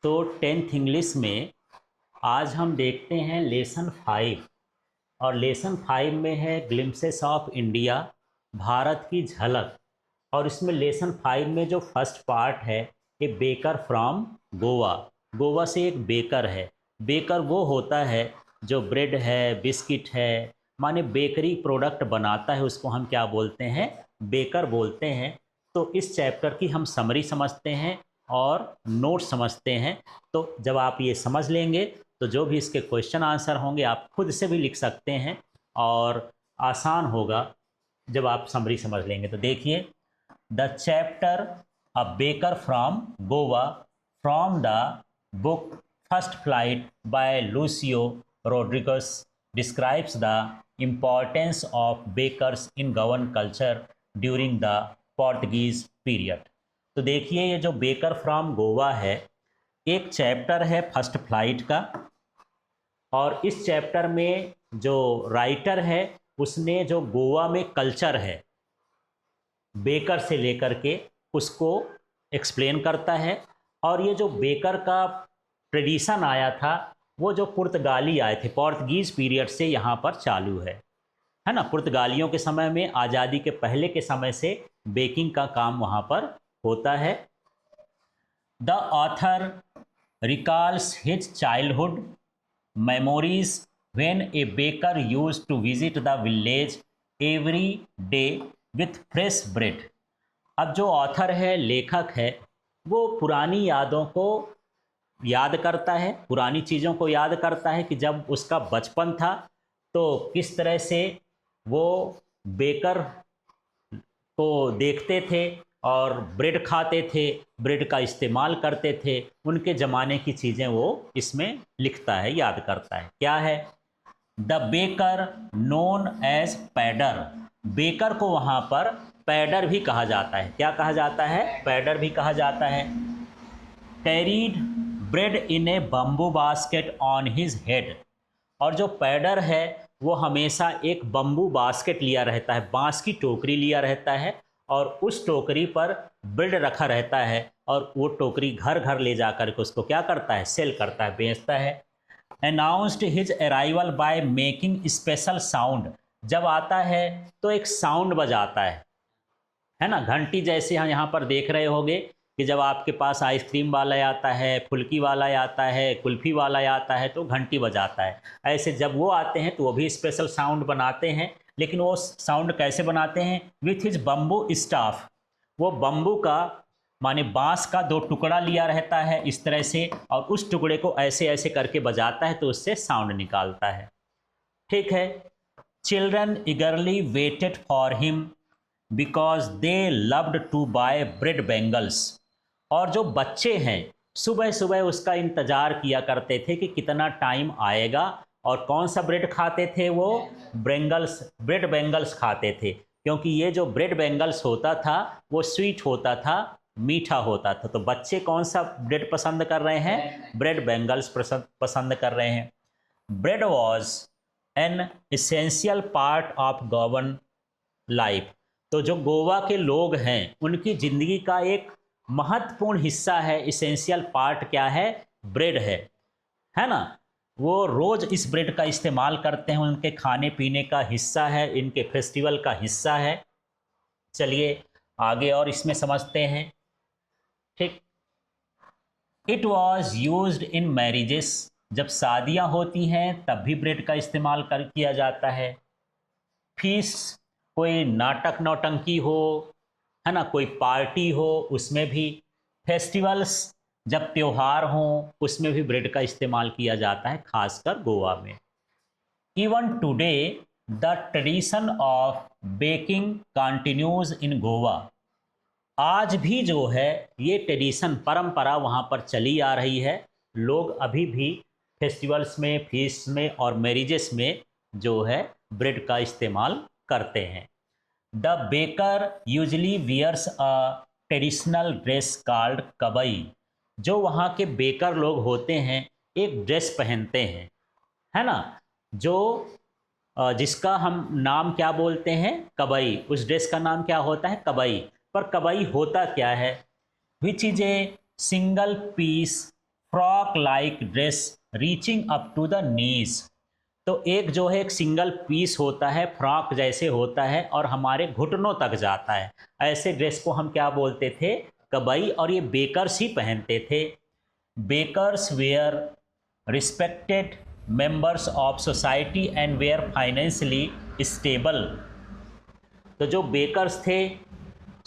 तो 10th English में आज हम देखते हैं लेसन 5। और लेसन 5 में है ग्लिम्पसेस ऑफ इंडिया, भारत की झलक। और इसमें लेसन 5 में जो फर्स्ट पार्ट है, ए बेकर फ्रॉम गोवा। गोवा से एक बेकर है। बेकर वो होता है जो ब्रेड है, बिस्किट है, माने बेकरी प्रोडक्ट बनाता है, उसको हम क्या बोलते हैं? बेकर बोलते हैं। तो इस चैप्टर की हम समरी समझते हैं और नोट समझते हैं। तो जब आप ये समझ लेंगे तो जो भी इसके क्वेश्चन आंसर होंगे आप खुद से भी लिख सकते हैं और आसान होगा जब आप समरी समझ लेंगे। तो देखिए, the chapter a baker from Goa from the book first flight by Lucio Rodrigues describes the importance of bakers in govan culture during the Portuguese period। तो देखिए, ये जो बेकर फ्रॉम गोवा है, एक चैप्टर है फर्स्ट फ्लाइट का। और इस चैप्टर में जो राइटर है उसने जो गोवा में कल्चर है बेकर से लेकर के उसको एक्सप्लेन करता है। और ये जो बेकर का ट्रेडिशन आया था वो जो पुर्तगाली आए थे, पोर्तुगीज़ पीरियड से यहाँ पर चालू है ना। पुर्तगालियों के समय में, आज़ादी के पहले के समय से बेकिंग का काम वहाँ पर होता है। The author recalls his childhood memories when a baker used to visit the village every day with fresh bread। अब जो ऑथर है, लेखक है, वो पुरानी यादों को याद करता है, पुरानी चीज़ों को याद करता है कि जब उसका बचपन था तो किस तरह से वो बेकर को देखते थे और ब्रेड खाते थे, ब्रेड का इस्तेमाल करते थे। उनके ज़माने की चीज़ें वो इसमें लिखता है, याद करता है। क्या है? The baker known as pader. Baker को वहाँ पर पैडर भी कहा जाता है। क्या कहा जाता है? पैडर भी कहा जाता है। Carried bread in A bamboo basket on his head. और जो पैडर है वो हमेशा एक बम्बू बास्केट लिया रहता है, बांस की टोकरी लिया रहता है, और उस टोकरी पर ब्रेड रखा रहता है, और वो टोकरी घर घर ले जाकर के उसको क्या करता है? सेल करता है, बेचता है। Announced his arrival by making special sound. जब आता है तो एक साउंड बजाता है ना। घंटी जैसे हम यहाँ पर देख रहे होंगे कि जब आपके पास आइसक्रीम वाला आता है, फुल्की वाला आता है, कुल्फ़ी वाला आता है तो घंटी बजाता है। ऐसे जब वो आते हैं तो वो भी स्पेशल साउंड बनाते हैं। लेकिन वो साउंड कैसे बनाते हैं? With his bamboo staff. वो बम्बू का माने बांस का दो टुकड़ा लिया रहता है इस तरह से, और उस टुकड़े को ऐसे ऐसे करके बजाता है तो उससे साउंड निकालता है। ठीक है। Children eagerly waited for him because they loved to buy bread bangles. और जो बच्चे हैं सुबह सुबह उसका इंतज़ार किया करते थे कि कितना टाइम आएगा, और कौन सा ब्रेड खाते थे? वो ब्रेड बैंगल्स खाते थे, क्योंकि ये जो ब्रेड बैंगल्स होता था वो स्वीट होता था, मीठा होता था। तो बच्चे कौन सा ब्रेड पसंद कर रहे हैं? ब्रेड बैंगल्स पसंद कर रहे हैं। Bread was an essential part of Goan life. तो जो गोवा के लोग हैं उनकी ज़िंदगी का एक महत्वपूर्ण हिस्सा है, इसेंशियल पार्ट क्या है? ब्रेड है ना। वो रोज़ इस ब्रेड का इस्तेमाल करते हैं, उनके खाने पीने का हिस्सा है, इनके फेस्टिवल का हिस्सा है। चलिए आगे और इसमें समझते हैं। ठीक। It was used in marriages. जब शादियां होती हैं तब भी ब्रेड का इस्तेमाल किया जाता है। फीस्ट, कोई नाटक नौटंकी हो, है ना, कोई पार्टी हो, उसमें भी। फेस्टिवल्स, जब त्यौहार हों उसमें भी ब्रेड का इस्तेमाल किया जाता है, खासकर गोवा में। Even today the tradition of baking continues in Goa. आज भी जो है ये ट्रेडिशन, परंपरा वहाँ पर चली आ रही है। लोग अभी भी फेस्टिवल्स में, फीस्ट में और मैरिजेस में जो है ब्रेड का इस्तेमाल करते हैं। The baker usually wears a traditional dress called kabai. जो वहाँ के बेकर लोग होते हैं एक ड्रेस पहनते हैं, है ना, जो जिसका हम नाम क्या बोलते हैं? कबई। उस ड्रेस का नाम क्या होता है? कबई। पर कबई होता क्या है? Which is a single piece frock like dress reaching up to the knees. तो एक जो है एक सिंगल पीस होता है, फ्रॉक जैसे होता है और हमारे घुटनों तक जाता है। ऐसे ड्रेस को हम क्या बोलते थे? कबई। और ये बेकर्स ही पहनते थे। Bakers were respected members of society and were financially stable. तो जो बेकर्स थे,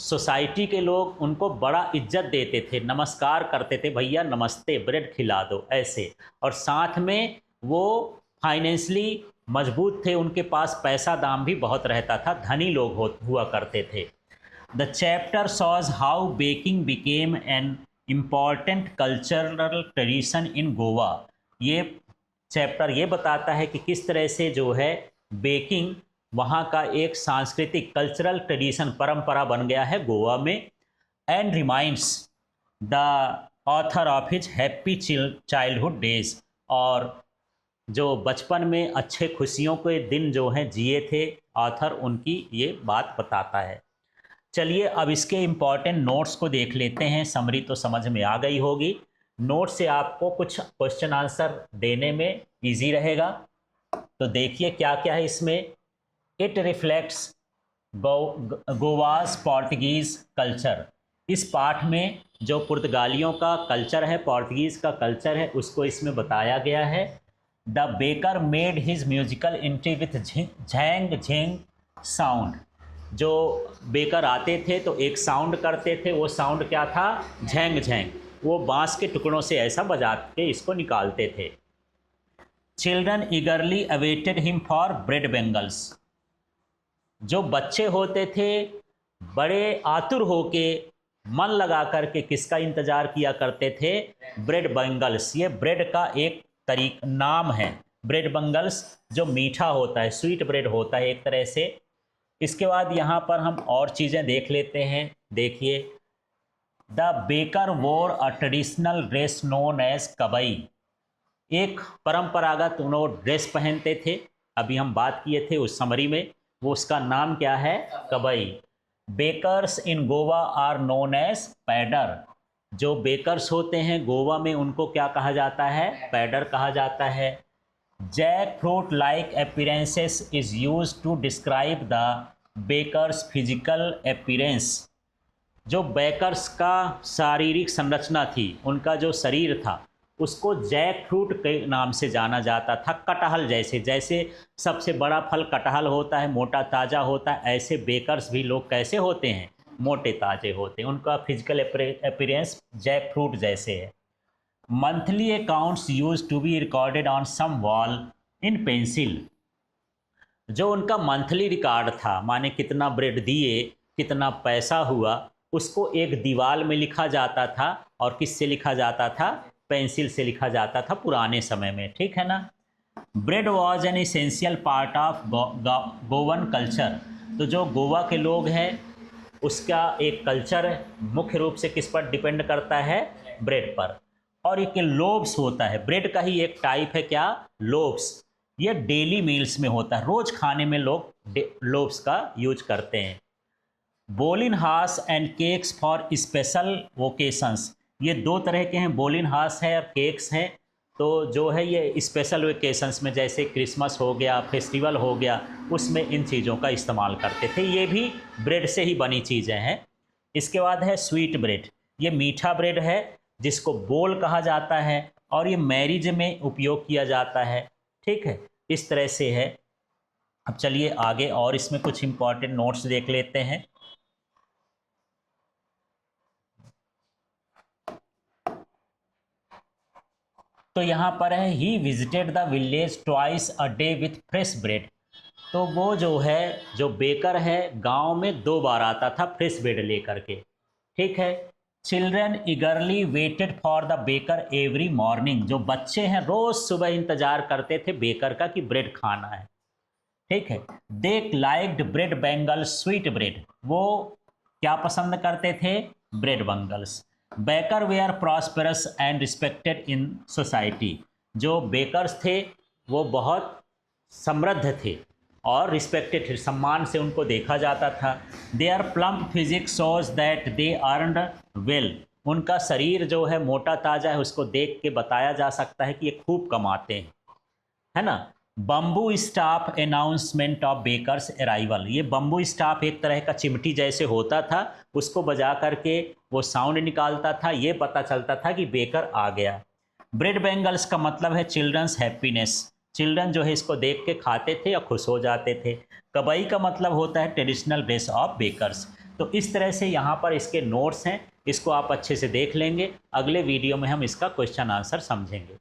सोसाइटी के लोग उनको बड़ा इज्जत देते थे, नमस्कार करते थे, भैया नमस्ते, ब्रेड खिला दो, ऐसे। और साथ में वो फाइनेंशियली मजबूत थे, उनके पास पैसा दाम भी बहुत रहता था, धनी लोग हुआ करते थे। The chapter says how baking became an important cultural tradition in Goa. ये चैप्टर ये बताता है कि किस तरह से जो है बेकिंग वहाँ का एक सांस्कृतिक कल्चरल ट्रेडिशन, परंपरा बन गया है गोवा में। And reminds the author of his happy childhood days. और जो बचपन में अच्छे खुशियों के दिन जो हैं जिए थे ऑथर, उनकी ये बात बताता है। चलिए अब इसके इम्पॉर्टेंट नोट्स को देख लेते हैं। समरी तो समझ में आ गई होगी। नोट से आपको कुछ क्वेश्चन आंसर देने में इजी रहेगा। तो देखिए क्या क्या है इसमें। It reflects Goa's Portuguese culture. इस पाठ में जो पुर्तगालियों का कल्चर है, पोर्टुगीज़ का कल्चर है, उसको इसमें बताया गया है। The baker made his musical entry with Zhang Zheng sound. जो बेकर आते थे तो एक साउंड करते थे, वो साउंड क्या था? Zhang Zhang. वो बांस के टुकड़ों से ऐसा बजा के इसको निकालते थे। Children eagerly awaited him for bread bangles. जो बच्चे होते थे बड़े आतुर होके मन लगा करके किसका इंतज़ार किया करते थे? Bread bangles. ये ब्रेड का एक नाम है, ब्रेड बेंगल्स, जो मीठा होता है, स्वीट ब्रेड होता है एक तरह से। इसके बाद यहाँ पर हम और चीज़ें देख लेते हैं। देखिए, the baker wore a traditional dress known as kabai. एक परंपरागत उन्होंने ड्रेस पहनते थे, अभी हम बात किए थे उस समरी में, वो उसका नाम क्या है? Kabai. Bakers in Goa are known as pader. जो बेकर्स होते हैं गोवा में उनको क्या कहा जाता है? पैडर कहा जाता है। Jack fruit like appearances is use to describe the bakers physical appearance. जो बेकर्स का शारीरिक संरचना थी, उनका जो शरीर था, उसको जैक फ्रूट के नाम से जाना जाता था। कटहल जैसे, जैसे सबसे बड़ा फल कटहल होता है, मोटा ताज़ा होता है, ऐसे बेकर्स भी लोग कैसे होते हैं? मोटे ताजे होते हैं। उनका फिजिकल अपीयरेंस जैक फ्रूट जैसे है। Monthly accounts use to be recorded on some wall in pencil. जो उनका मंथली रिकॉर्ड था, माने कितना ब्रेड दिए, कितना पैसा हुआ, उसको एक दीवार में लिखा जाता था। और किससे लिखा जाता था? पेंसिल से लिखा जाता था पुराने समय में, ठीक है ना। Bread was an essential part of Goan culture. तो जो गोवा के लोग हैं उसका एक कल्चर मुख्य रूप से किस पर डिपेंड करता है? ब्रेड पर। और एक लोब्स होता है, ब्रेड का ही एक टाइप है, क्या? लोब्स। ये डेली मील्स में होता है, रोज खाने में लोग लोब्स का यूज करते हैं। बोलिन हास and cakes for special occasions. ये दो तरह के हैं, बोलिन हास है और केक्स हैं। तो जो है ये स्पेशल ओकेशंस में, जैसे क्रिसमस हो गया, फेस्टिवल हो गया, उसमें इन चीज़ों का इस्तेमाल करते थे। ये भी ब्रेड से ही बनी चीज़ें हैं। इसके बाद है स्वीट ब्रेड। ये मीठा ब्रेड है जिसको बोल कहा जाता है और ये मैरिज में उपयोग किया जाता है, ठीक है। इस तरह से है। अब चलिए आगे और इसमें कुछ इंपॉर्टेंट नोट्स देख लेते हैं। तो यहाँ पर है, he visited the village twice a day with fresh bread. तो वो जो है, जो बेकर है, गांव में 2 बार आता था फ्रेश ब्रेड लेकर के, ठीक है। Children eagerly waited for the baker every morning. जो बच्चे हैं रोज सुबह इंतजार करते थे बेकर का कि ब्रेड खाना है, ठीक है। They liked bread bangles sweet bread. वो क्या पसंद करते थे? Bread bangles. Baker were prosperous and respected in society. जो बेकर्स थे वो बहुत समृद्ध थे और रिस्पेक्टेड थे, सम्मान से उनको देखा जाता था। Their plump physics shows that they earned well. उनका शरीर जो है मोटा ताजा है, उसको देख के बताया जा सकता है कि ये खूब कमाते हैं, है ना। Bamboo staff announcement of bakers arrival, ये बम्बू स्टाफ एक तरह का चिमटी जैसे होता था, उसको बजा करके वो साउंड निकालता था, ये पता चलता था कि बेकर आ गया। ब्रेड बैंगल्स का मतलब है चिल्ड्रंस हैप्पीनेस, चिल्ड्रन जो है इसको देख के खाते थे या खुश हो जाते थे। कबई का मतलब होता है ट्रेडिशनल ड्रेस ऑफ बेकर्स। तो इस तरह से यहाँ पर इसके नोट्स हैं, इसको आप अच्छे से देख लेंगे। अगले वीडियो में हम इसका क्वेश्चन आंसर समझेंगे।